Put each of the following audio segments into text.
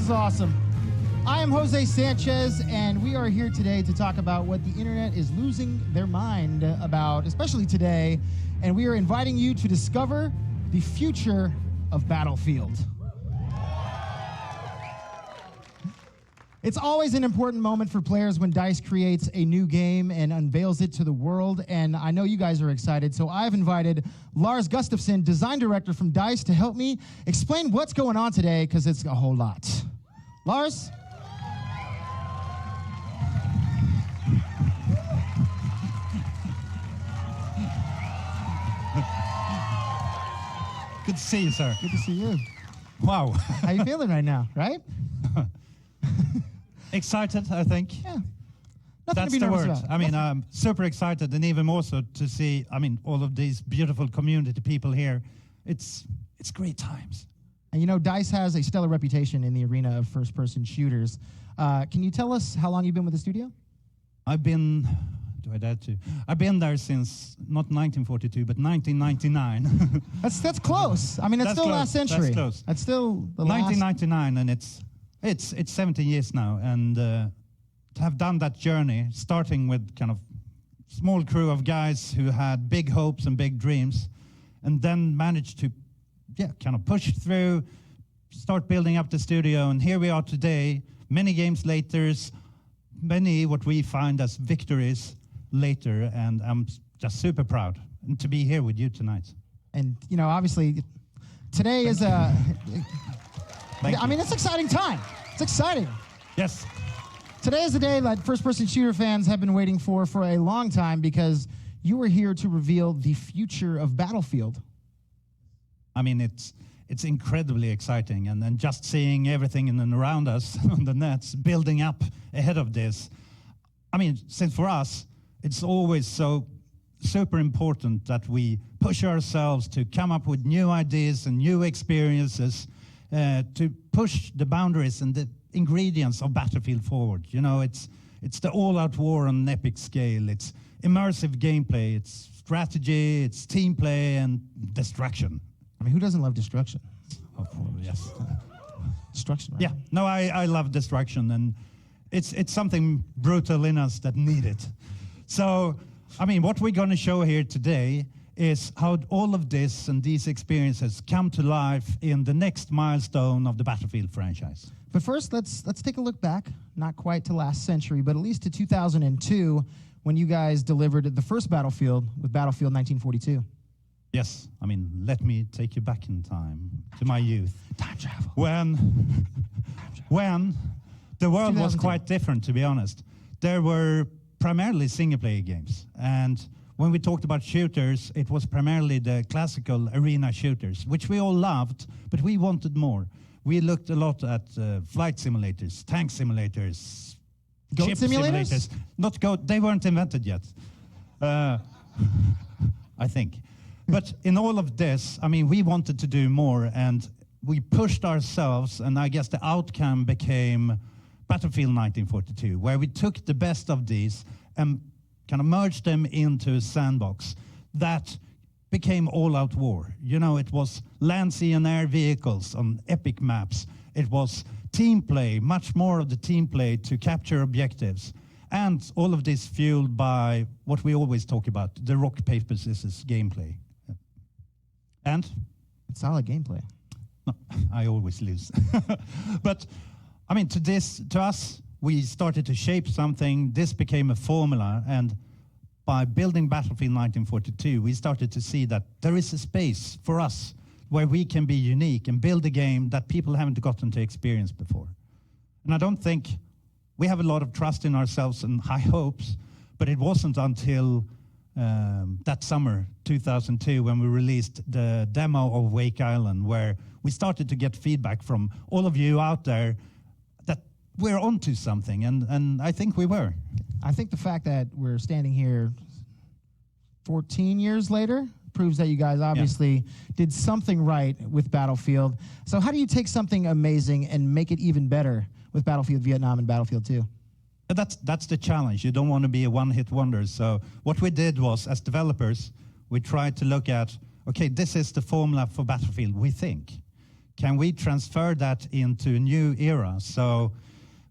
is awesome. I am Jose Sanchez, and we are here today to talk about what the internet is losing their mind about, especially today. And we are inviting you to discover the future of Battlefield. It's always an important moment for players when DICE creates a new game and unveils it to the world, and I know you guys are excited, so I've invited Lars Gustafsson, design director from DICE, to help me explain what's going on today, because it's a whole lot. Lars? Good to see you, sir. Good to see you. Wow. How you feeling right now, right? Excited, I think. Yeah. That's the word. I mean, I'm super excited, and even more so to see, all of these beautiful community people here. It's great times. And you know, DICE has a stellar reputation in the arena of first-person shooters. Can you tell us how long you've been with the studio? I've been there since, not 1942, but 1999. That's close. I mean, it's That's still close. last century. That's close. That's still the last. 1999, and it's 17 years now, and to have done that journey, starting with kind of small crew of guys who had big hopes and big dreams, and then managed to, kind of push through, start building up the studio, and here we are today, many games later, many what we find as victories later, and I'm just super proud to be here with you tonight. And you know, obviously, today is a. It's an exciting time. It's exciting. Yes. Today is the day that first-person shooter fans have been waiting for a long time, because you are here to reveal the future of Battlefield. I mean, it's incredibly exciting, and then just seeing everything in and around us on the nets building up ahead of this. I mean, since for us, it's always so super important that we push ourselves to come up with new ideas and new experiences, to push the boundaries and the ingredients of Battlefield forward. You know, it's the all-out war on an epic scale. It's immersive gameplay. It's strategy. It's team play and destruction. I mean, who doesn't love destruction? Oh, yes. Destruction, right? Yeah. No, I love destruction, and it's something brutal in us that need it. So, I mean, what we're going to show here today is how all of this and these experiences come to life in the next milestone of the Battlefield franchise. But first, let's take a look back, not quite to last century, but at least to 2002, when you guys delivered the first Battlefield with Battlefield 1942. Yes, I mean, let me take you back in time to my youth. Time travel. When the world was quite different, to be honest. There were primarily single-player games, and when we talked about shooters, it was primarily the classical arena shooters, which we all loved, but we wanted more. We looked a lot at flight simulators, tank simulators, Goat ship simulators? Not goat, they weren't invented yet, I think. But in all of this, I mean, we wanted to do more, and we pushed ourselves, and I guess the outcome became Battlefield 1942, where we took the best of these and kind of merged them into a sandbox that became all-out war. You know, it was land, sea, and air vehicles on epic maps. It was team play, much more of the team play to capture objectives. And all of this fueled by what we always talk about, the rock, paper, scissors gameplay. And? It's solid gameplay. No, I always lose. But, I mean, to us, we started to shape something. This became a formula, and by building Battlefield 1942, we started to see that there is a space for us where we can be unique and build a game that people haven't gotten to experience before. And I don't think we have a lot of trust in ourselves and high hopes, but it wasn't until that summer, 2002, when we released the demo of Wake Island, where we started to get feedback from all of you out there that we're onto something, and I think we were. I think the fact that we're standing here 14 years later proves that you guys obviously did something right with Battlefield. So how do you take something amazing and make it even better with Battlefield Vietnam and Battlefield 2? That's the challenge. You don't want to be a one-hit wonder. So what we did was, as developers, we tried to look at, okay, this is the formula for Battlefield, we think. can we transfer that into a new era? So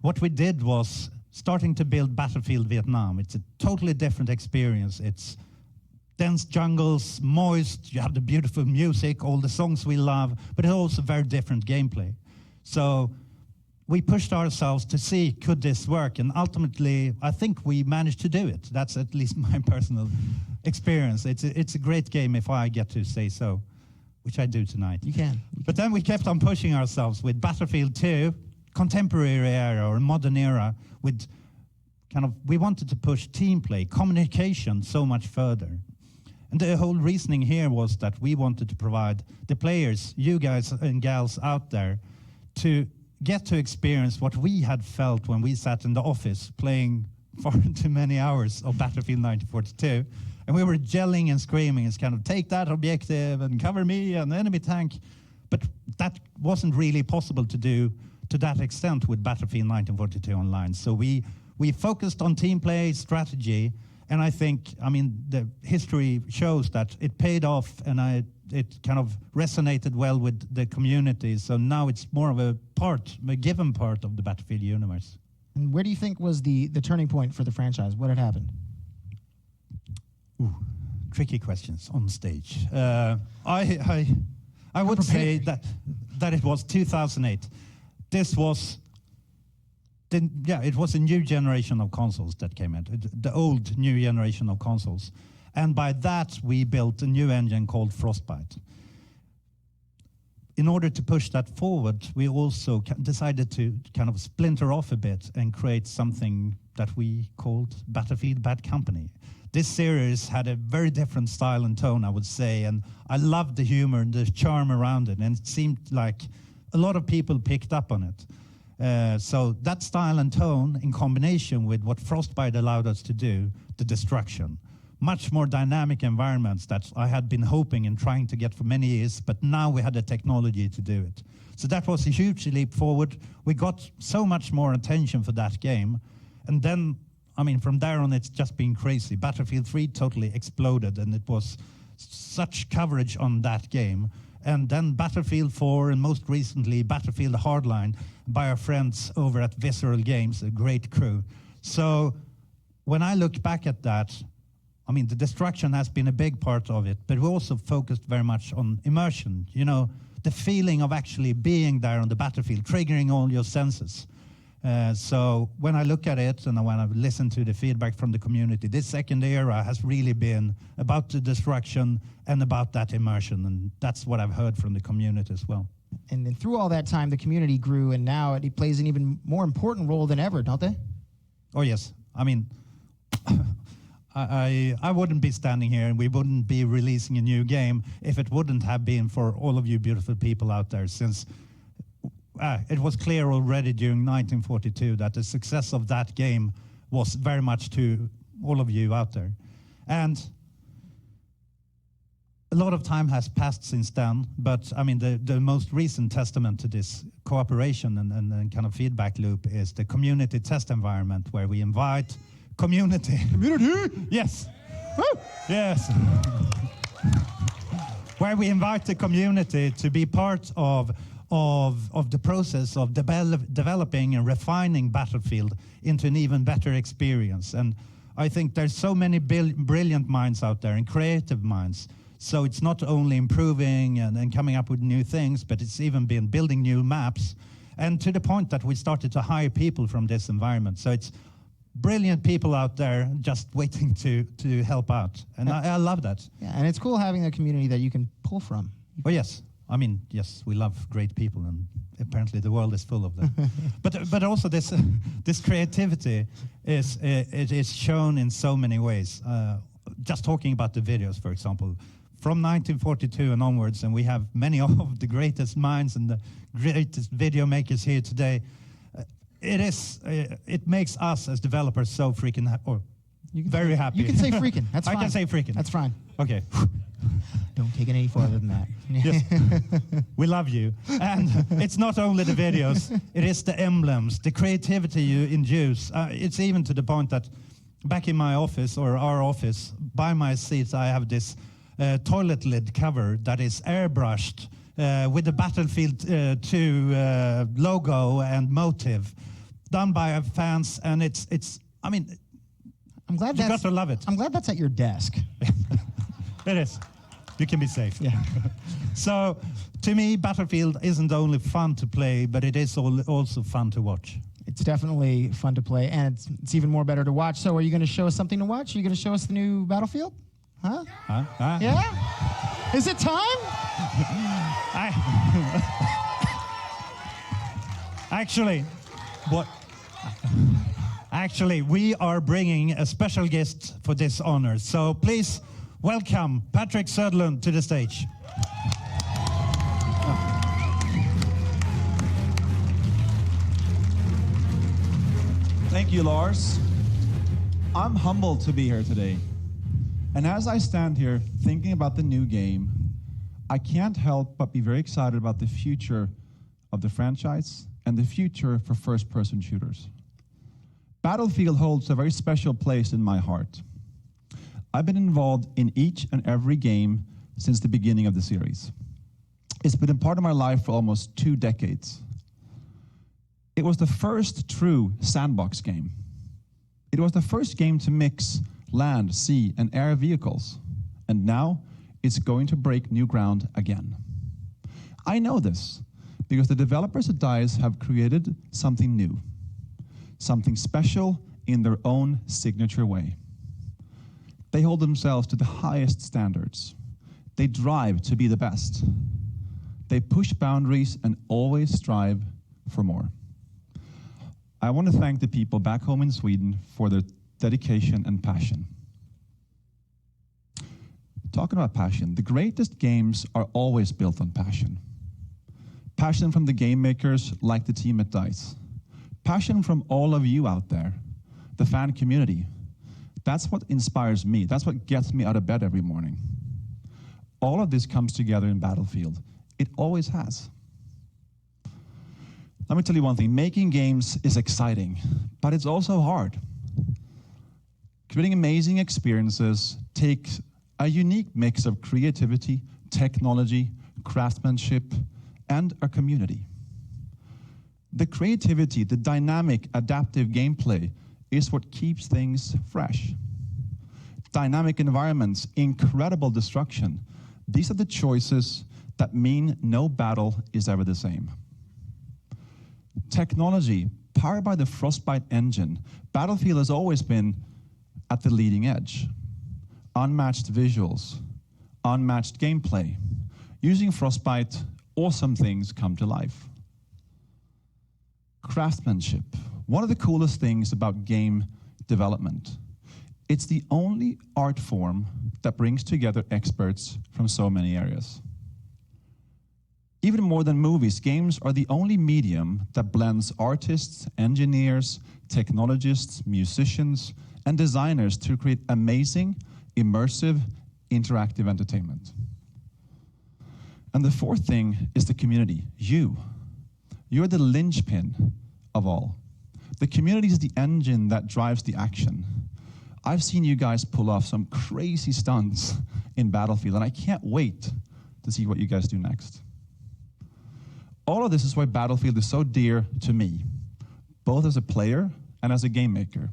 what we did was starting to build Battlefield Vietnam. It's a totally different experience. It's dense jungles, moist, you have the beautiful music, all the songs we love, but it's also very different gameplay. So we pushed ourselves to see, could this work? And ultimately, I think we managed to do it. That's at least my personal experience. It's a great game, if I get to say so, which I do tonight. You can. But then we kept on pushing ourselves with Battlefield 2, contemporary era or modern era, with we wanted to push team play, communication so much further. And the whole reasoning here was that we wanted to provide the players, you guys and gals out there, to get to experience what we had felt when we sat in the office playing far too many hours of Battlefield 1942. And we were yelling and screaming, it's take that objective and cover me and enemy tank. But that wasn't really possible to do to that extent with Battlefield 1942 Online. So we focused on team play, strategy, and I think, the history shows that it paid off, and it resonated well with the community. So now it's more of a given part of the Battlefield universe. And where do you think was the turning point for the franchise? What had happened? Ooh, tricky questions on stage. I would say that it was 2008. This was it was a new generation of consoles that came in, the old new generation of consoles. And by that, we built a new engine called Frostbite. In order to push that forward, we also decided to splinter off a bit and create something that we called Battlefield Bad Company. This series had a very different style and tone, I would say, and I loved the humor and the charm around it, and it seemed like a lot of people picked up on it. So that style and tone, in combination with what Frostbite allowed us to do, the destruction, much more dynamic environments that I had been hoping and trying to get for many years, but now we had the technology to do it. So that was a huge leap forward. We got so much more attention for that game. And then, from there on, it's just been crazy. Battlefield 3 totally exploded, and it was such coverage on that game. And then Battlefield 4, and most recently Battlefield Hardline by our friends over at Visceral Games, a great crew. So when I look back at that, the destruction has been a big part of it, but we also focused very much on immersion, the feeling of actually being there on the battlefield, triggering all your senses. So when I look at it and when I listen to the feedback from the community, this second era has really been about the destruction and about that immersion, and that's what I've heard from the community as well. And then through all that time, the community grew, and now it plays an even more important role than ever, don't they? Oh, yes. I wouldn't be standing here and we wouldn't be releasing a new game if it wouldn't have been for all of you beautiful people out there, since it was clear already during 1942 that the success of that game was very much to all of you out there. And a lot of time has passed since then, but the most recent testament to this cooperation and feedback loop is the community test environment, where we invite community. Yes. Woo! Yes. Where we invite the community to be part of the process of developing and refining Battlefield into an even better experience. And I think there's so many brilliant minds out there and creative minds. So it's not only improving and coming up with new things, but it's even been building new maps, and to the point that we started to hire people from this environment. So it's brilliant people out there just waiting to help out. And I love that. Yeah, and it's cool having a community that you can pull from. Oh, yes. Yes, we love great people, and apparently the world is full of them. but also this creativity is shown in so many ways. Just talking about the videos, for example, from 1942 and onwards, and we have many of the greatest minds and the greatest video makers here today. It makes us as developers so freaking very happy. You can say freaking. That's fine. I can say freaking. That's fine. Okay. Don't take it any farther than that. Yes. We love you. And it's not only the videos, it is the emblems, the creativity you induce. It's even to the point that back in my office, or our office, by my seats, I have this toilet lid cover that is airbrushed with the Battlefield 2 logo and motive, done by our fans, and it's. I mean, I'm glad you got to love it. I'm glad that's at your desk. It is. You can be safe. Yeah. So, to me, Battlefield isn't only fun to play, but it is also fun to watch. It's definitely fun to play, and it's even more better to watch. So are you going to show us something to watch? Are you going to show us the new Battlefield? Huh? Huh? Yeah? Is it time? Actually, we are bringing a special guest for this honor. So please welcome Patrick Söderlund to the stage. Thank you, Lars. I'm humbled to be here today. And as I stand here thinking about the new game, I can't help but be very excited about the future of the franchise and the future for first-person shooters. Battlefield holds a very special place in my heart. I've been involved in each and every game since the beginning of the series. It's been a part of my life for almost 2 decades. It was the first true sandbox game. It was the first game to mix land, sea, and air vehicles. And now it's going to break new ground again. I know this because the developers at DICE have created something new, something special in their own signature way. They hold themselves to the highest standards. They drive to be the best. They push boundaries and always strive for more. I want to thank the people back home in Sweden for their dedication and passion. Talking about passion, the greatest games are always built on passion. Passion from the game makers like the team at DICE. Passion from all of you out there, the fan community. That's what inspires me. That's what gets me out of bed every morning. All of this comes together in Battlefield. It always has. Let me tell you one thing, making games is exciting, but it's also hard. Creating amazing experiences takes a unique mix of creativity, technology, craftsmanship, and a community. The creativity, the dynamic, adaptive gameplay is what keeps things fresh. Dynamic environments, incredible destruction. These are the choices that mean no battle is ever the same. Technology, powered by the Frostbite engine, Battlefield has always been at the leading edge. Unmatched visuals, unmatched gameplay. Using Frostbite, awesome things come to life. Craftsmanship, one of the coolest things about game development. It's the only art form that brings together experts from so many areas. Even more than movies, games are the only medium that blends artists, engineers, technologists, musicians, and designers to create amazing, immersive, interactive entertainment. And the fourth thing is the community, you. You're the linchpin of all. The community is the engine that drives the action. I've seen you guys pull off some crazy stunts in Battlefield, and I can't wait to see what you guys do next. All of this is why Battlefield is so dear to me, both as a player and as a game maker.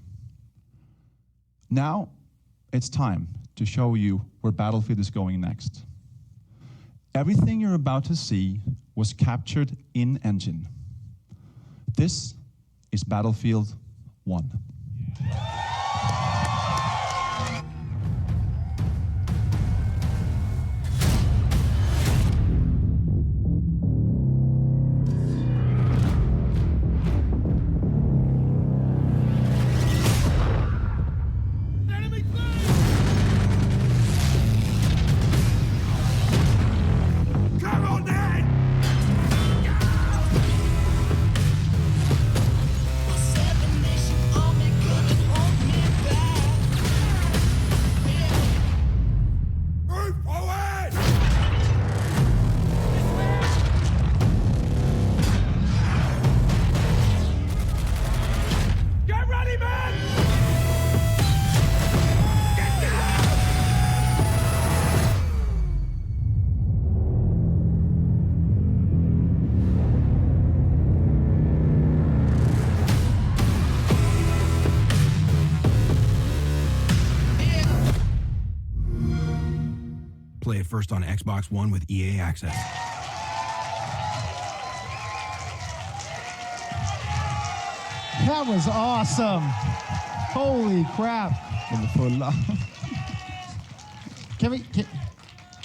Now, it's time to show you where Battlefield is going next. Everything you're about to see was captured in engine. This is Battlefield 1. I'll make first on Xbox One with EA Access. That was awesome. Holy crap. Can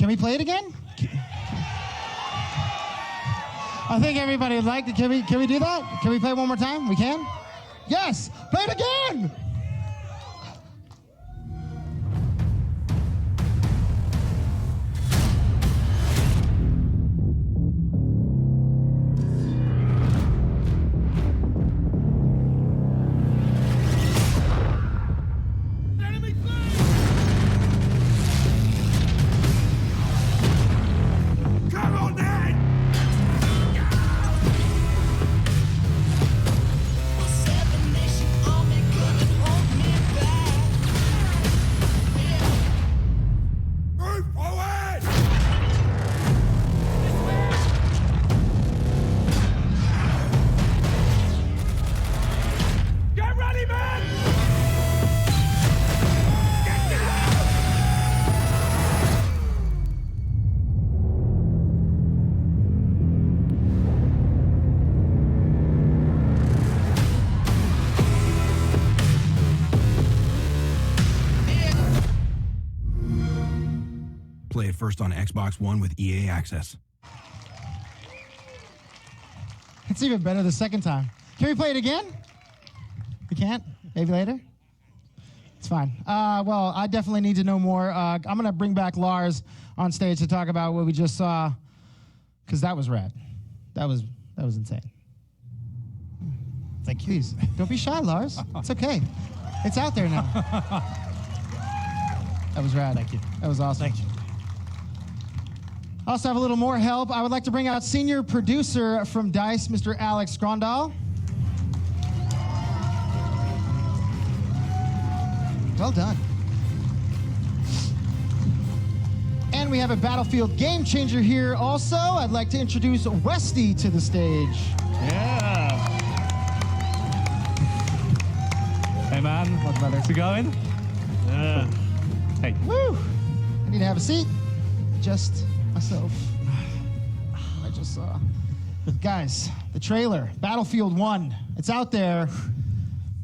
we play it again? I think everybody would like it. Can we do that? Can we play it one more time? We can? Yes! Play it again! Play it first on Xbox One with EA Access. It's even better the second time. Can we play it again? We can't? Maybe later? It's fine. Well, I definitely need to know more. I'm going to bring back Lars on stage to talk about what we just saw, because that was rad. That was insane. Thank you. Please, don't be shy, Lars. It's okay. It's out there now. That was rad. Thank you. That was awesome. Thank you. I also have a little more help. I would like to bring out senior producer from DICE, Mr. Alex Grondal. Well done. And we have a Battlefield game changer here also. I'd like to introduce Westy to the stage. Yeah. Hey man, Welcome, brother. how's it going? Yeah. Hey. Woo! I need to have a seat. Just myself. I just saw. Guys, the trailer, Battlefield 1. It's out there.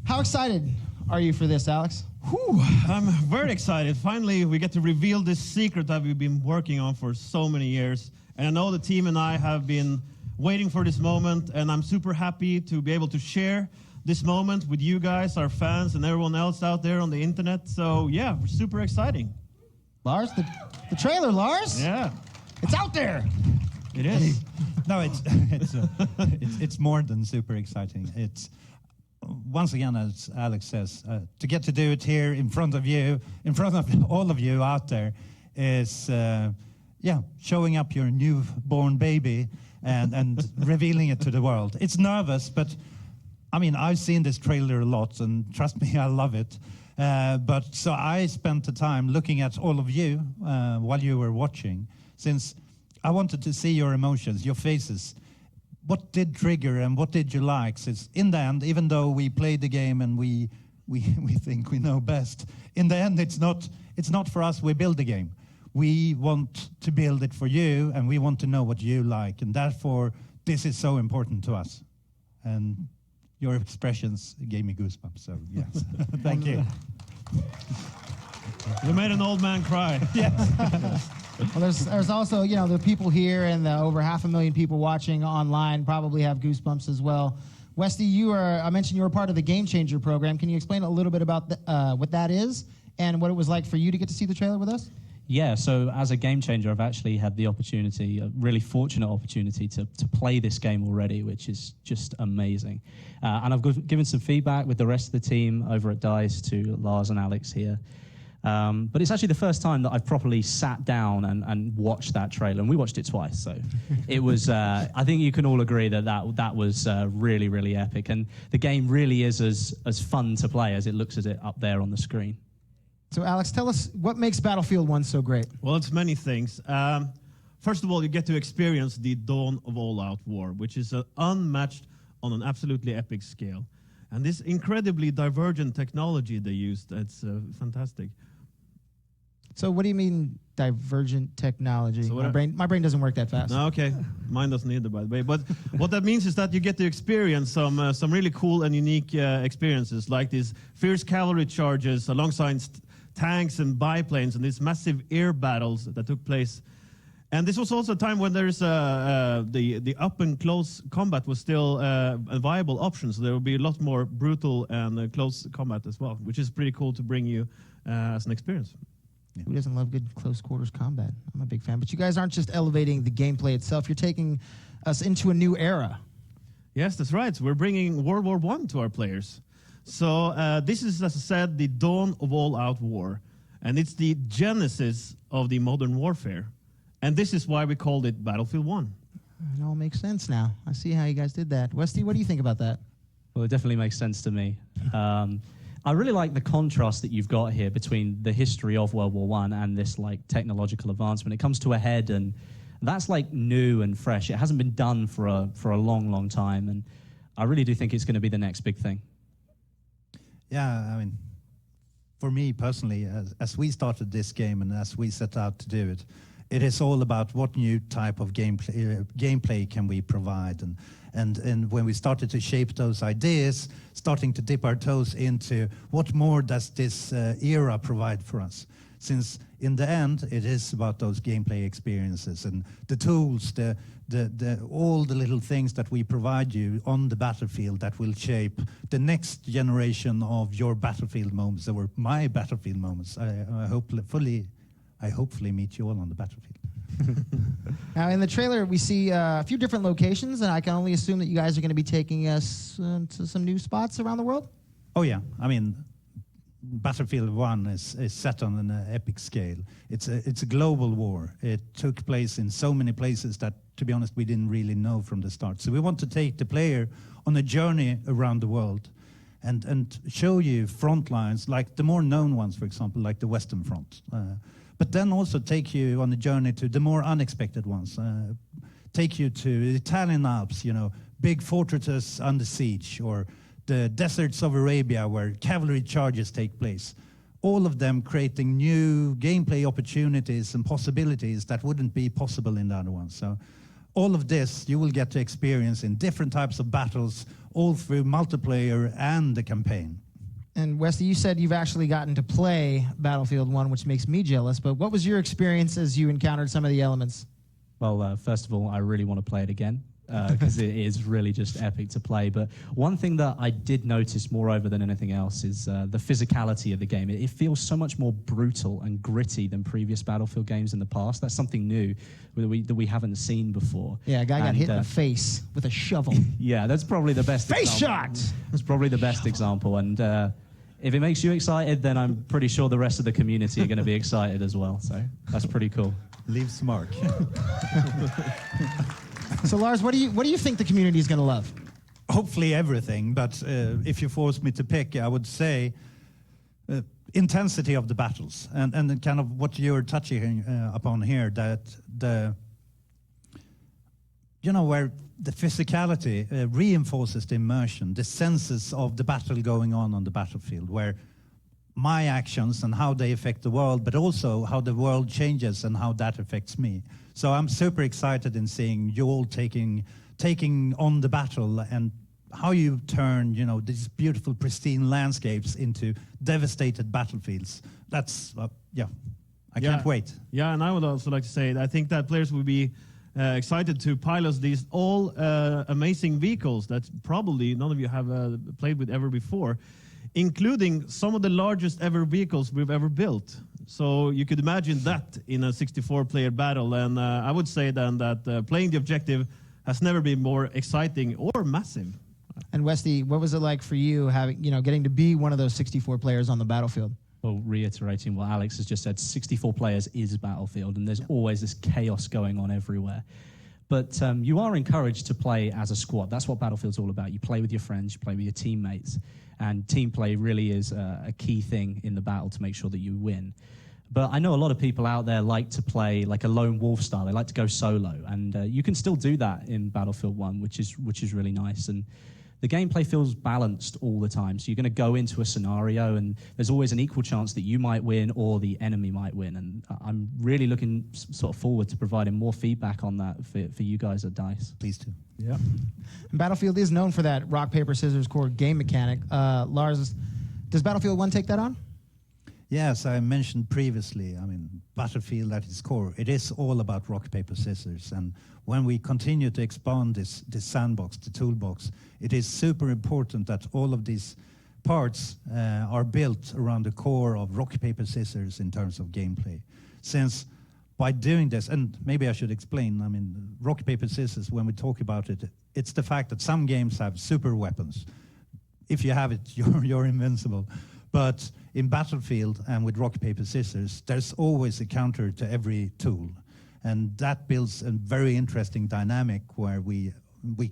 How excited are you for this, Alex? Whew, I'm very excited. Finally, we get to reveal this secret that we've been working on for so many years. And I know the team and I have been waiting for this moment, and I'm super happy to be able to share this moment with you guys, our fans, and everyone else out there on the internet. So yeah, we're super exciting. Lars, the trailer, Lars? Yeah, It's out there. it is. No, it's more than super exciting. It's once again, as Alex says, to get to do it here in front of you, in front of all of you out there, is showing up your newborn baby and revealing it to the world. It's nervous, but I mean, I've seen this trailer a lot, and trust me, I love it. But so I spent the time looking at all of you while you were watching, since I wanted to see your emotions, your faces. What did trigger and what did you like? Since in the end, even though we played the game and we think we know best, in the end it's not for us. We build the game. We want to build it for you, and we want to know what you like, and therefore this is so important to us. And your expressions gave me goosebumps. So yes, thank you. You made an old man cry. Well, there's also, the people here and the over 500,000 people watching online probably have goosebumps as well. Westy, I mentioned you were part of the Game Changer program. Can you explain a little bit about what that is and what it was like for you to get to see the trailer with us? Yeah, so as a game changer, I've actually had the opportunity, a really fortunate opportunity to play this game already, which is just amazing. And I've given some feedback with the rest of the team over at DICE to Lars and Alex here. But it's actually the first time that I've properly sat down and watched that trailer, and we watched it twice. So it was, I think you can all agree that was really, really epic. And the game really is as fun to play as it looks at it up there on the screen. So Alex, tell us what makes Battlefield 1 so great. Well, it's many things. First of all, you get to experience the dawn of all-out war, which is unmatched on an absolutely epic scale. And this incredibly divergent technology they used, it's fantastic. So what do you mean divergent technology? So My brain doesn't work that fast. No, okay, mine doesn't either, by the way. But what that means is that you get to experience some really cool and unique experiences, like these fierce cavalry charges alongside tanks and biplanes, and these massive air battles that took place. And this was also a time when there's the up and close combat was still a viable option. So there will be a lot more brutal and close combat as well, which is pretty cool to bring you as an experience. Who doesn't love good close quarters combat? I'm a big fan. But you guys aren't just elevating the gameplay itself. You're taking us into a new era. Yes, that's right. We're bringing World War I to our players. So this is, as I said, the dawn of all-out war. And it's the genesis of the modern warfare. And this is why we called it Battlefield 1. It all makes sense now. I see how you guys did that. Westy, what do you think about that? Well, it definitely makes sense to me. I really like the contrast that you've got here between the history of World War I and this like technological advancement. It comes to a head, and that's like new and fresh. It hasn't been done for a long, long time, and I really do think it's going to be the next big thing. Yeah, I mean, for me personally, as we started this game and as we set out to do it, it is all about what new type of gameplay can we provide, and when we started to shape those ideas, starting to dip our toes into what more does this era provide for us. Since in the end, it is about those gameplay experiences and the tools, all the little things that we provide you on the battlefield that will shape the next generation of your battlefield moments, or my battlefield moments. I hopefully meet you all on the battlefield. Now, in the trailer, we see a few different locations, and I can only assume that you guys are going to be taking us to some new spots around the world? Oh, yeah. I mean, Battlefield 1 is set on an epic scale. It's a global war. It took place in so many places that, to be honest, we didn't really know from the start. So we want to take the player on a journey around the world and show you front lines, like the more known ones, for example, like the Western Front. But then also take you on a journey to the more unexpected ones. Take you to the Italian Alps, big fortresses under siege, or the deserts of Arabia where cavalry charges take place. All of them creating new gameplay opportunities and possibilities that wouldn't be possible in the other ones. So all of this you will get to experience in different types of battles, all through multiplayer and the campaign. And Westy, you said you've actually gotten to play Battlefield 1, which makes me jealous, but what was your experience as you encountered some of the elements? Well, first of all, I really want to play it again because it is really just epic to play. But one thing that I did notice moreover than anything else is the physicality of the game. It feels so much more brutal and gritty than previous Battlefield games in the past. That's something new that we haven't seen before. Yeah, a guy got hit in the face with a shovel. Yeah, that's probably the best Face example. shot! That's probably the best example. And if it makes you excited, then I'm pretty sure the rest of the community are going to be excited as well. So that's pretty cool. Leaves mark. So Lars, what do you think the community is going to love? Hopefully everything, but if you force me to pick, I would say intensity of the battles and kind of what you're touching upon here, that where the physicality reinforces the immersion, the senses of the battle going on the battlefield, where my actions and how they affect the world, but also how the world changes and how that affects me. So I'm super excited in seeing you all taking on the battle and how you turn, these beautiful, pristine landscapes into devastated battlefields. That's, I can't wait. Yeah, and I would also like to say, I think that players will be excited to pilot these all amazing vehicles that probably none of you have played with ever before, including some of the largest ever vehicles we've ever built. So you could imagine that in a 64-player battle. And I would say then that playing the objective has never been more exciting or massive. And Westy, what was it like for you getting to be one of those 64 players on the battlefield? Well, reiterating what Alex has just said, 64 players is Battlefield, and there's always this chaos going on everywhere. But you are encouraged to play as a squad. That's what Battlefield's all about. You play with your friends, you play with your teammates, and team play really is a key thing in the battle to make sure that you win. But I know a lot of people out there like to play like a lone wolf style. They like to go solo, and you can still do that in Battlefield 1, which is really nice. And the gameplay feels balanced all the time. So you're going to go into a scenario and there's always an equal chance that you might win or the enemy might win. And I'm really looking sort of forward to providing more feedback on that for you guys at DICE. Please do. Yeah. Battlefield is known for that rock, paper, scissors core game mechanic. Lars, does Battlefield 1 take that on? Yes, I mentioned previously, I mean, Battlefield at its core, it is all about rock, paper, scissors. And when we continue to expand this sandbox, the toolbox, it is super important that all of these parts are built around the core of rock, paper, scissors in terms of gameplay. Since by doing this, and maybe I should explain, I mean, rock, paper, scissors, when we talk about it, it's the fact that some games have super weapons. If you have it, you're invincible. But in Battlefield and with rock, paper, scissors, there's always a counter to every tool. And that builds a very interesting dynamic where we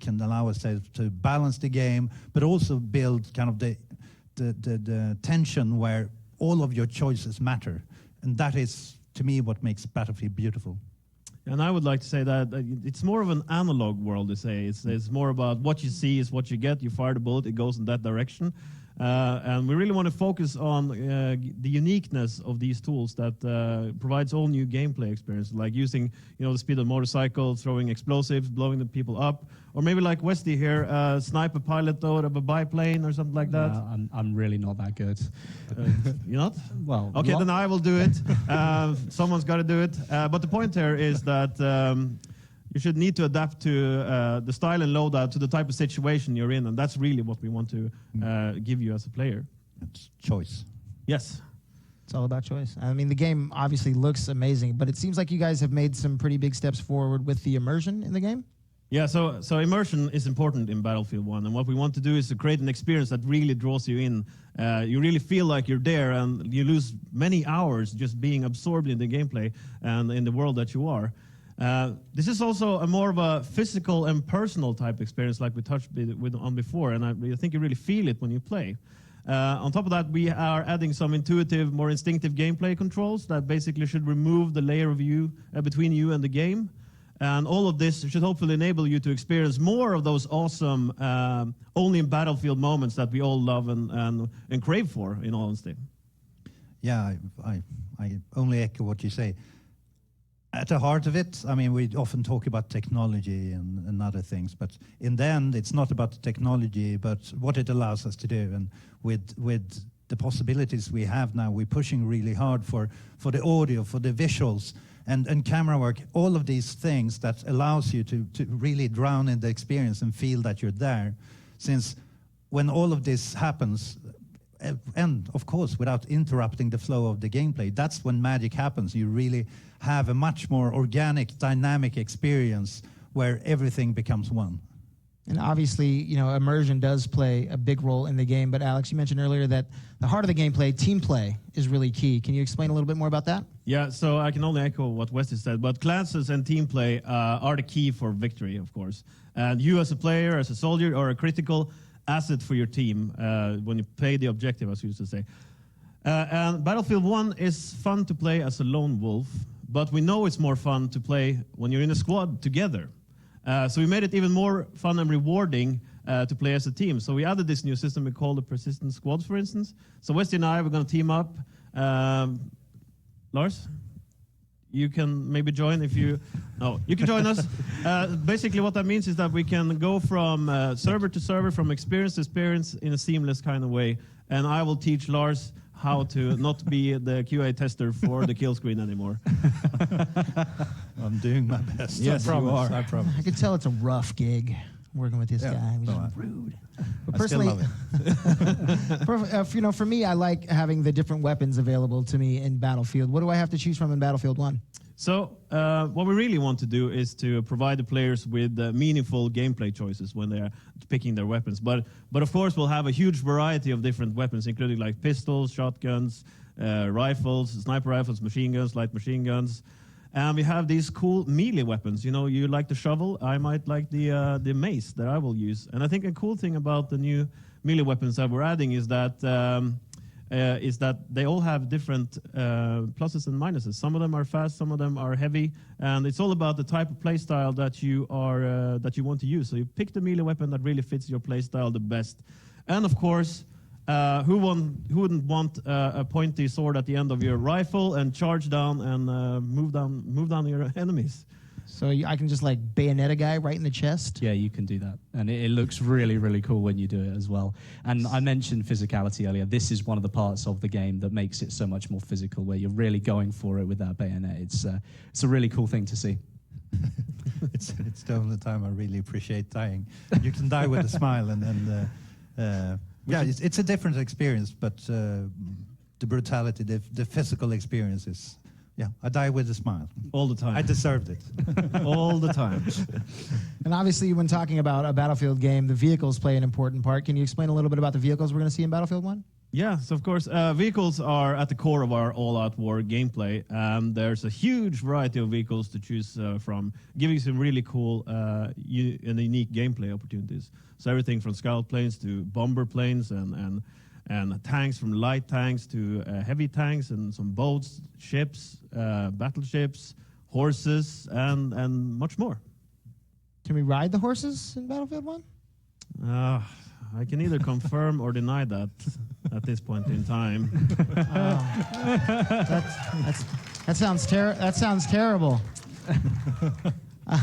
can allow ourselves to balance the game, but also build kind of the tension where all of your choices matter. And that is, to me, what makes Battlefield beautiful. And I would like to say that it's more of an analog world, to say. It's more about what you see is what you get. You fire the bullet, it goes in that direction. And we really want to focus on the uniqueness of these tools that provides all new gameplay experience, like using the speed of motorcycle, throwing explosives, blowing the people up, or maybe like Westy here, snipe a pilot out of a biplane or something like that. I'm really not that good. You're not? Well, okay, then I will do it. Someone's got to do it. But the point here is that you should need to adapt to the style and loadout to the type of situation you're in, and that's really what we want to give you as a player. It's choice. Yes. It's all about choice. I mean, the game obviously looks amazing, but it seems like you guys have made some pretty big steps forward with the immersion in the game. Yeah, so immersion is important in Battlefield 1, and what we want to do is to create an experience that really draws you in. You really feel like you're there, and you lose many hours just being absorbed in the gameplay and in the world that you are. This is also a more of a physical and personal type experience like we touched on before, and I think you really feel it when you play. On top of that, we are adding some intuitive, more instinctive gameplay controls that basically should remove the layer of you between you and the game. And all of this should hopefully enable you to experience more of those awesome, only in Battlefield moments that we all love and crave for, in all honesty. Yeah, I only echo what you say. At the heart of it, I mean, we often talk about technology and other things, but in the end, it's not about the technology, but what it allows us to do. And with the possibilities we have now, we're pushing really hard for the audio, for the visuals, and camera work, all of these things that allows you to really drown in the experience and feel that you're there. Since when all of this happens, and of course, without interrupting the flow of the gameplay, that's when magic happens. You really have a much more organic, dynamic experience where everything becomes one. And obviously, immersion does play a big role in the game. But Alex, you mentioned earlier that the heart of the gameplay, team play, is really key. Can you explain a little bit more about that? Yeah, so I can only echo what Wesley said, but classes and team play are the key for victory, of course. And you as a player, as a soldier, are a critical asset for your team when you play the objective, as we used to say. And Battlefield 1 is fun to play as a lone wolf, but we know it's more fun to play when you're in a squad together. So we made it even more fun and rewarding to play as a team. So we added this new system we call the persistent squads, for instance. So Wesley and I, we're going to team up. Lars, you can maybe join if you... No, you can join us. Basically what that means is that we can go from server to server, from experience to experience in a seamless kind of way. And I will teach Lars how to not be the QA tester for the kill screen anymore. I'm doing my best. Yes, I promise. you are. I promise. I can tell it's a rough gig working with this guy. He's no, rude. But I personally, still love it. for me, I like having the different weapons available to me in Battlefield. What do I have to choose from in Battlefield 1? So what we really want to do is to provide the players with meaningful gameplay choices when they're picking their weapons. But of course, we'll have a huge variety of different weapons, including like pistols, shotguns, rifles, sniper rifles, machine guns, light machine guns. And we have these cool melee weapons. You like the shovel. I might like the mace that I will use. And I think a cool thing about the new melee weapons that we're adding is that is that they all have different pluses and minuses. Some of them are fast, some of them are heavy, and it's all about the type of playstyle that you are that you want to use. So you pick the melee weapon that really fits your playstyle the best, and of course. Who wouldn't want a pointy sword at the end of your rifle and charge down and move down your enemies? So I can just like bayonet a guy right in the chest? Yeah, you can do that. And it looks really, really cool when you do it as well. And I mentioned physicality earlier. This is one of the parts of the game that makes it so much more physical, where you're really going for it with that bayonet. It's a really cool thing to see. It's the only time I really appreciate dying. You can die with a smile, and yeah, it's a different experience, but the brutality, the physical experience is, yeah, I die with a smile. All the time. I deserved it. All the time. And obviously, when talking about a Battlefield game, the vehicles play an important part. Can you explain a little bit about the vehicles we're going to see in Battlefield 1? Yes, of course. Vehicles are at the core of our all-out war gameplay. There's a huge variety of vehicles to choose from, giving some really cool and unique gameplay opportunities. So everything from scout planes to bomber planes and tanks, from light tanks to heavy tanks, and some boats, ships, battleships, horses, and much more. Can we ride the horses in Battlefield 1? I can either confirm or deny that at this point in time. That sounds terrible.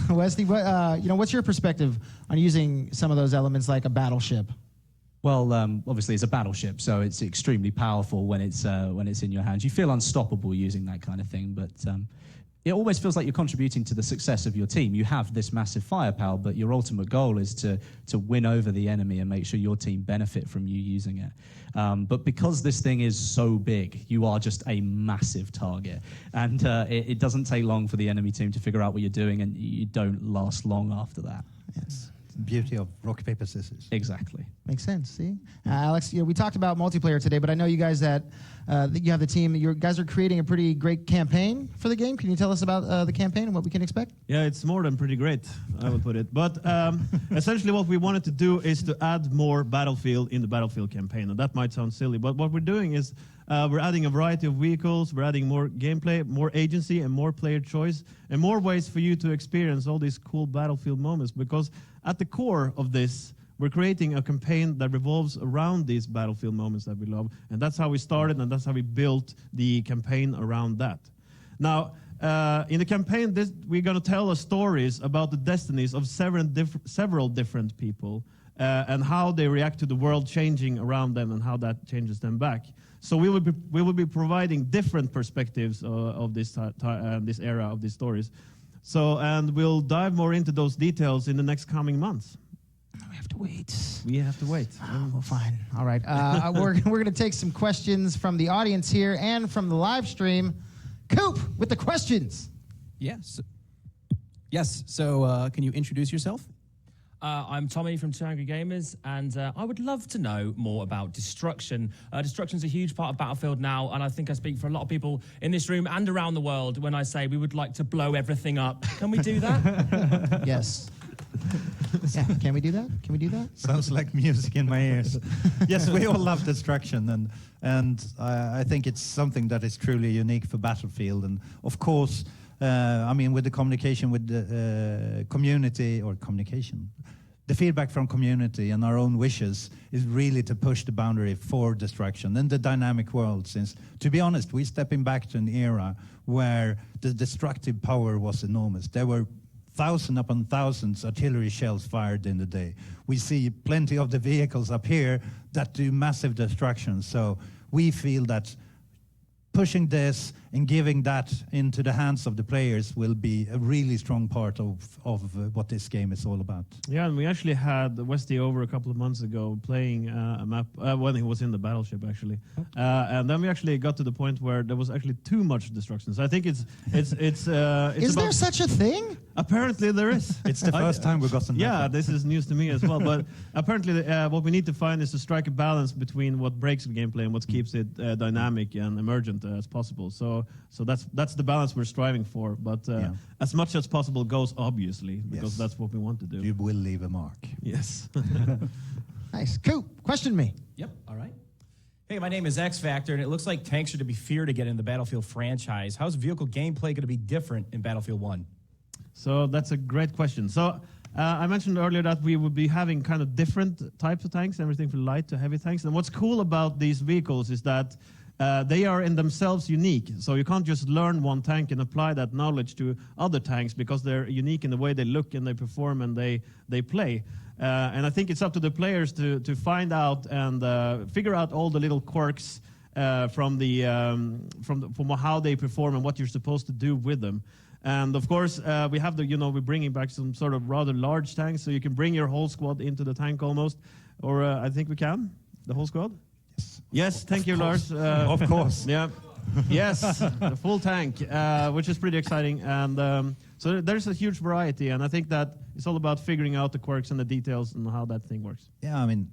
Wesley, what's your perspective on using some of those elements like a battleship? Well, obviously it's a battleship, so it's extremely powerful when it's in your hands. You feel unstoppable using that kind of thing, but it always feels like you're contributing to the success of your team. You have this massive firepower, but your ultimate goal is to win over the enemy and make sure your team benefit from you using it. But because this thing is so big, you are just a massive target. And it doesn't take long for the enemy team to figure out what you're doing, and you don't last long after that. Yes. Beauty of rock, paper, scissors. Exactly. Makes sense. See, Alex, we talked about multiplayer today, but I know you guys that you have the team. You guys are creating a pretty great campaign for the game. Can you tell us about the campaign and what we can expect? Yeah, it's more than pretty great, I would put it. But essentially what we wanted to do is to add more Battlefield in the Battlefield campaign. And that might sound silly, but what we're doing is we're adding a variety of vehicles, we're adding more gameplay, more agency, and more player choice, and more ways for you to experience all these cool Battlefield moments. Because at the core of this, we're creating a campaign that revolves around these Battlefield moments that we love. And that's how we started, and that's how we built the campaign around that. Now, in the campaign, we're going to tell us stories about the destinies of several different people and how they react to the world changing around them and how that changes them back. So we will be providing different perspectives of this era of these stories. So, and we'll dive more into those details in the next coming months. We have to wait. We have to wait. Well, fine. All right. We're going to take some questions from the audience here and from the live stream. Coop, with the questions. Yes. Yes. So, can you introduce yourself? I'm Tommy from Two Angry Gamers, and I would love to know more about destruction. Destruction is a huge part of Battlefield now, and I think I speak for a lot of people in this room and around the world when I say we would like to blow everything up. Can we do that? Yes. Yeah, can we do that? Can we do that? Sounds like music in my ears. Yes, we all love destruction, and I think it's something that is truly unique for Battlefield. And of course, I mean, with the communication with the community, or communication, the feedback from community and our own wishes is really to push the boundary for destruction in the dynamic world. Since, to be honest, we're stepping back to an era where the destructive power was enormous. There were thousands upon thousands artillery shells fired in the day. We see plenty of the vehicles up here that do massive destruction. So we feel that pushing this and giving that into the hands of the players will be a really strong part of what this game is all about. Yeah, and we actually had Westy over a couple of months ago playing a map when he was in the battleship, actually. And then we actually got to the point where there was actually too much destruction. So I think it's Is there such a thing? Apparently there is. It's the first time we got some. Yeah, this is news to me as well. But apparently what we need to find is to strike a balance between what breaks the gameplay and what keeps it dynamic and emergent as possible. So that's the balance we're striving for. But as much as possible goes, obviously, because that's what we want to do. You will leave a mark. Yes. Nice. Coop, question me. Yep. All right. Hey, my name is X Factor, and it looks like tanks are to be feared again in the Battlefield franchise. How's vehicle gameplay going to be different in Battlefield 1? So that's a great question. So I mentioned earlier that we would be having kind of different types of tanks, everything from light to heavy tanks. And what's cool about these vehicles is that they are in themselves unique. So you can't just learn one tank and apply that knowledge to other tanks because they're unique in the way they look and they perform and they play. And I think it's up to the players to find out and figure out all the little quirks from how they perform and what you're supposed to do with them. And of course, we have we're bringing back some sort of rather large tanks, so you can bring your whole squad into the tank almost. Or I think we can, the whole squad. Yes, thank you, Lars. Of course. Yeah. Yes, the full tank, which is pretty exciting. And so there's a huge variety, and I think that it's all about figuring out the quirks and the details and how that thing works. Yeah, I mean,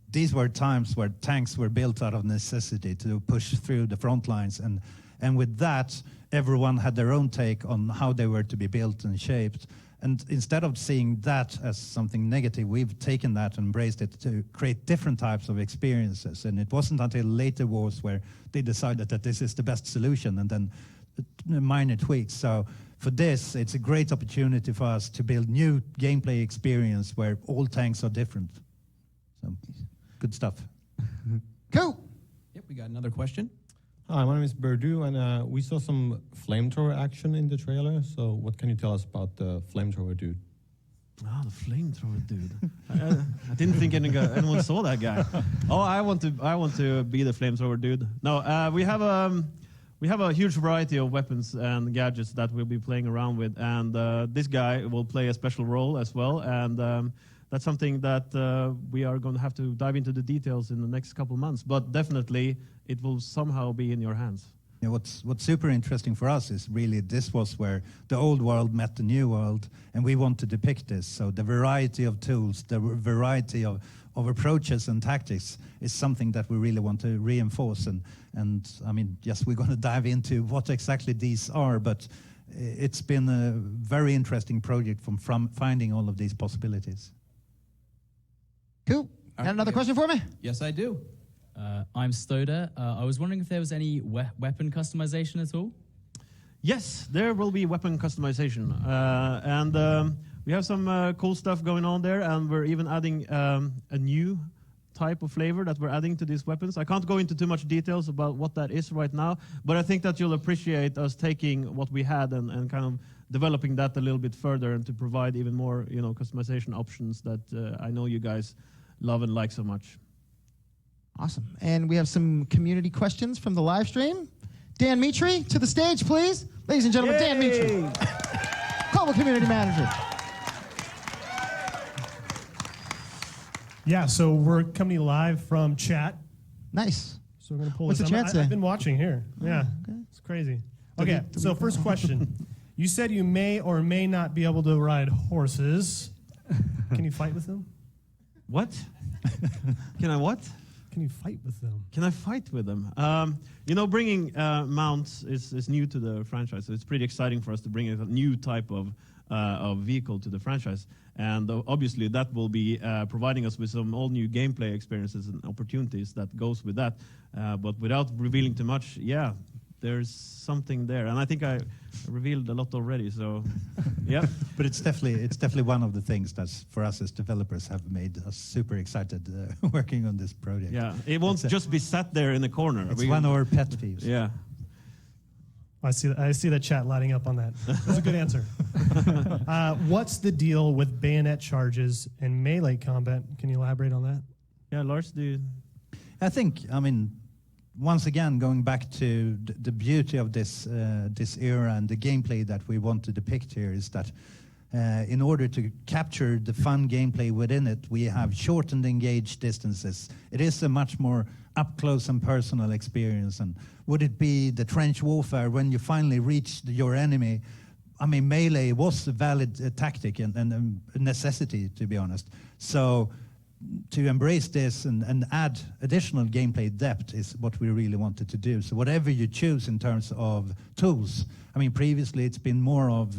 these were times where tanks were built out of necessity to push through the front lines, and with that, everyone had their own take on how they were to be built and shaped. And instead of seeing that as something negative, we've taken that and embraced it to create different types of experiences. And it wasn't until later wars where they decided that this is the best solution, and then minor tweaks. So for this, it's a great opportunity for us to build new gameplay experience where all tanks are different. So good stuff. Cool. Yep, we got another question. Hi, my name is Berdu, and we saw some flamethrower action in the trailer. So what can you tell us about the flamethrower dude? Ah, the flamethrower dude. I didn't think anyone saw that guy. Oh, I want to be the flamethrower dude. No, we have a huge variety of weapons and gadgets that we'll be playing around with, and this guy will play a special role as well. And that's something that we are going to have to dive into the details in the next couple of months. But definitely, it will somehow be in your hands. Yeah, what's super interesting for us is really this was where the old world met the new world, and we want to depict this. So the variety of tools, the variety of approaches and tactics is something that we really want to reinforce. And I mean, yes, we're going to dive into what exactly these are, but it's been a very interesting project from finding all of these possibilities. Cool. Got another question for me? Yes, I do. I'm Stoda. I was wondering if there was any weapon customization at all? Yes, there will be weapon customization. And we have some cool stuff going on there, and we're even adding a new type of flavor that we're adding to these weapons. I can't go into too much details about what that is right now, but I think that you'll appreciate us taking what we had and kind of developing that a little bit further and to provide even more, customization options that I know you guys love and like so much. Awesome. And we have some community questions from the live stream. Dan Mitri, to the stage, please. Ladies and gentlemen, Dan Mitri, Global Community Manager. Yeah, so we're coming live from chat. Nice. So we're going to pull What's this the up. chat say? I've been watching here. Yeah, okay. It's crazy. Okay, so first question. You said you may or may not be able to ride horses. Can you fight with them? What? Can I what? Can you fight with them? Can I fight with them? Bringing mounts is new to the franchise, so it's pretty exciting for us to bring a new type of vehicle to the franchise. And obviously that will be providing us with some all new gameplay experiences and opportunities that goes with that. But without revealing too much, yeah, there's something there. And I think I revealed a lot already, so yeah. But it's definitely one of the things that for us as developers have made us super excited working on this project. Yeah, it won't just be sat there in the corner. It's one of our pet peeves. Yeah. I see that chat lighting up on that. That's a good answer. What's the deal with bayonet charges and melee combat? Can you elaborate on that? Yeah, Lars, I think, once again, going back to the beauty of this era and the gameplay that we want to depict here is that in order to capture the fun gameplay within it, we have shortened engaged distances. It is a much more up-close and personal experience. And would it be the trench warfare when you finally reach your enemy? Melee was a valid tactic and a necessity, to be honest. So to embrace this and add additional gameplay depth is what we really wanted to do. So whatever you choose in terms of tools, previously it's been more of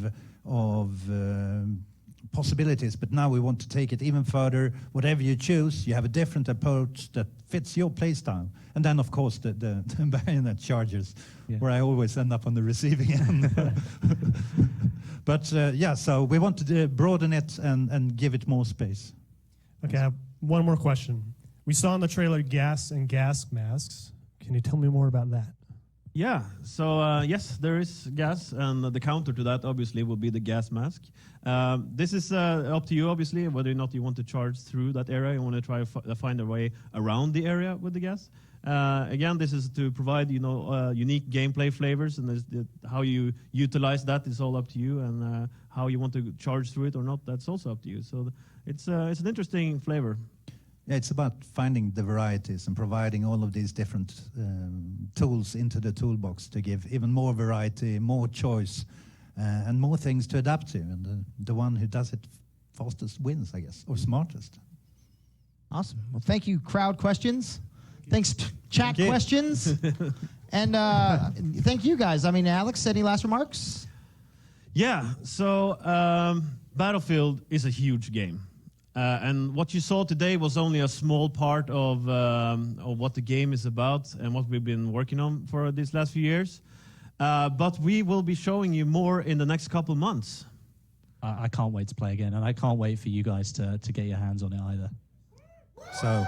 possibilities, but now we want to take it even further. Whatever you choose, you have a different approach that fits your playstyle. And then, of course, the bayonet charges, where I always end up on the receiving end. But yeah, so we want to broaden it and give it more space. Okay, I have one more question. We saw in the trailer gas and gas masks. Can you tell me more about that? Yeah, so yes, there is gas, and the counter to that obviously will be the gas mask. This is up to you, obviously, whether or not you want to charge through that area. You want to try to find a way around the area with the gas. Again, this is to provide unique gameplay flavors, and how you utilize that is all up to you, and how you want to charge through it or not, that's also up to you. So it's an interesting flavor. Yeah, it's about finding the varieties and providing all of these different tools into the toolbox to give even more variety, more choice, and more things to adapt to. And the one who does it fastest wins, I guess, or smartest. Awesome. Well, thank you, crowd questions. Thanks, chat questions. And thank you guys. I mean, Alex, any last remarks? Yeah, so Battlefield is a huge game. And what you saw today was only a small part of what the game is about and what we've been working on for these last few years. But we will be showing you more in the next couple of months. I can't wait to play again, and I can't wait for you guys to get your hands on it either. So,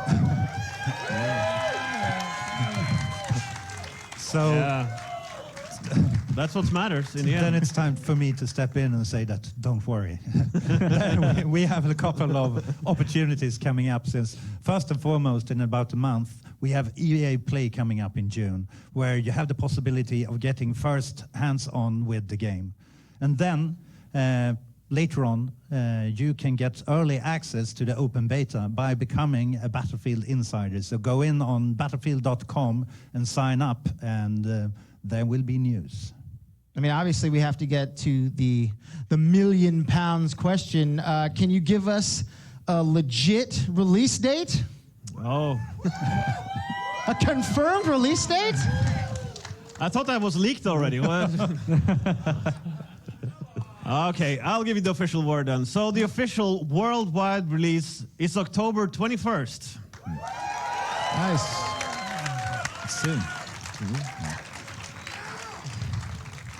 that's what matters in the then end. it's time for me to step in and say that, don't worry. we have a couple of opportunities coming up, since first and foremost, in about a month, we have EA Play coming up in June, where you have the possibility of getting first hands-on with the game. And then later on, you can get early access to the open beta by becoming a Battlefield insider. So go in on battlefield.com and sign up, and there will be news. I mean, obviously, we have to get to the £1 million question. Can you give us a legit release date? Oh. A confirmed release date? I thought that was leaked already. Okay, I'll give you the official word then. So the official worldwide release is October 21st. Nice. Soon.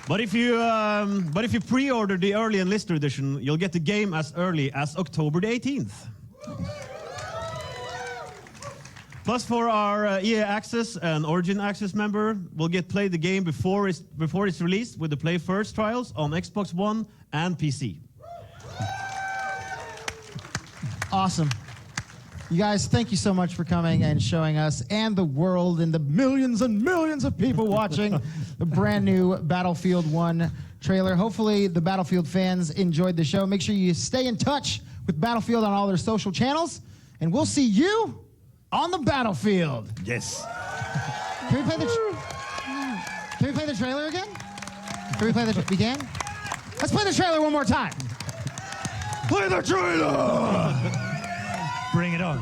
But if you pre-order the early enlister edition, you'll get the game as early as October the 18th. Plus, for our EA Access and Origin Access member, we'll get play the game before it's released with the Play First trials on Xbox One and PC. Awesome. You guys, thank you so much for coming and showing us and the world and the millions and millions of people watching the brand new Battlefield 1 trailer. Hopefully the Battlefield fans enjoyed the show. Make sure you stay in touch with Battlefield on all their social channels, and we'll see you on the battlefield. Yes. Can we play the trailer again? We can? Let's play the trailer one more time. Play the trailer! Bring it on.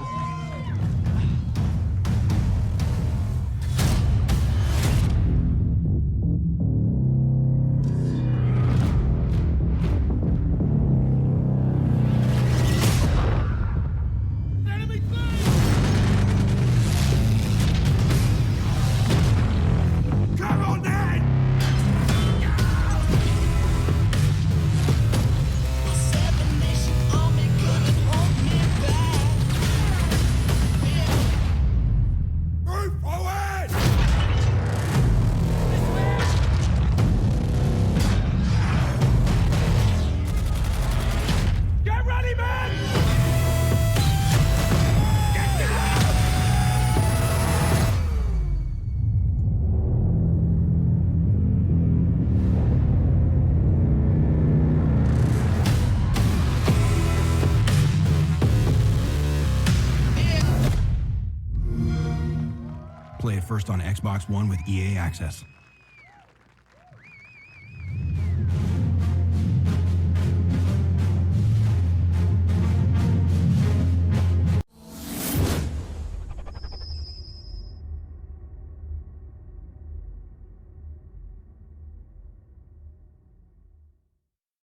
Play it first on Xbox One with EA Access.